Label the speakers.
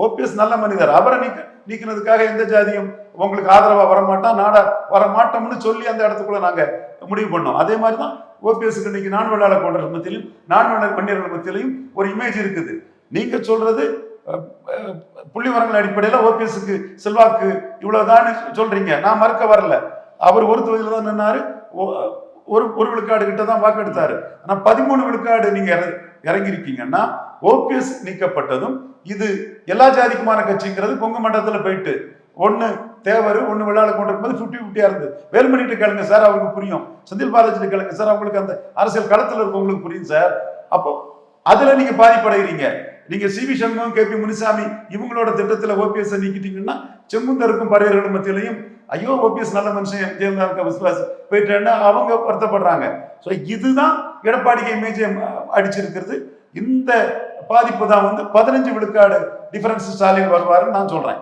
Speaker 1: OPS நல்ல மனிதர், அவரை நீக்கினதுக்காக எந்த ஜாதியும் உங்களுக்கு ஆதரவா வரமாட்டான், வரமாட்டோம்னு சொல்லி அந்த இடத்துக்குள்ள நாங்க முடிவு பண்ணோம். அதே மாதிரிதான் ஓபிஎஸ்க்கு இன்னைக்கு நான் வெள்ளாளர் கொண்டர் மத்தியிலும் நான் வன்னியர்கள் மத்தியிலையும் ஒரு இமேஜ் இருக்குது. நீங்க சொல்றது புள்ளி வரங்கள் அடிப்படையில ஓபிஎஸ்க்கு செல்வாக்கு இவ்வளவுதான் சொல்றீங்க, நான் மறுக்க வரல. அவர் ஒரு தொகுதியில தான் நின்னாரு, ஒரு விழுக்காடு கிட்ட தான் வாக்கெடுத்தாரு. ஆனா 13 விழுக்காடு நீங்க இறங்கிருக்கீங்கன்னா ஓபிஎஸ் நீக்கப்பட்டதும் இது எல்லா ஜாதிக்குமான கட்சிங்கிறது கொங்கு மண்டலத்துல போயிட்டு ஒண்ணு தேவர் ஒண்ணு வெள்ளாளர் கொண்டிருக்கும் 50-50 இருந்து வேலுமணிட்டு கேளுங்க சார், அவருக்கு புரியும். செந்தில் பாலாஜி கேளுங்க சார், அவங்களுக்கு அந்த அரசியல் களத்துல இருக்கவங்களுக்கு புரியும் சார். அப்போ அதுல நீங்க பாதிப்படைகிறீங்க. நீங்க சிவி சண்முகம், கேபி முனிசாமி இவங்களோட திட்டத்துல ஓபிஎஸ் நீக்கிட்டீங்கன்னா செங்குந்தருக்கும் பறையர்களும் மத்தியிலையும் ஐயோ ஓபிஎஸ் நல்ல மனுஷன் ஜெயலலிதா விசுவாசி போயிட்டேன்னா அவங்க வருத்தப்படுறாங்க. ஸோ இதுதான் எடப்பாடிக்கு இமேஜ் அடிச்சிருக்கிறது. இந்த பாதிப்பு தான் 15 விழுக்காடு டிஃபரன்ஸ் ஸ்டாலின் வருவாருன்னு நான் சொல்றேன்.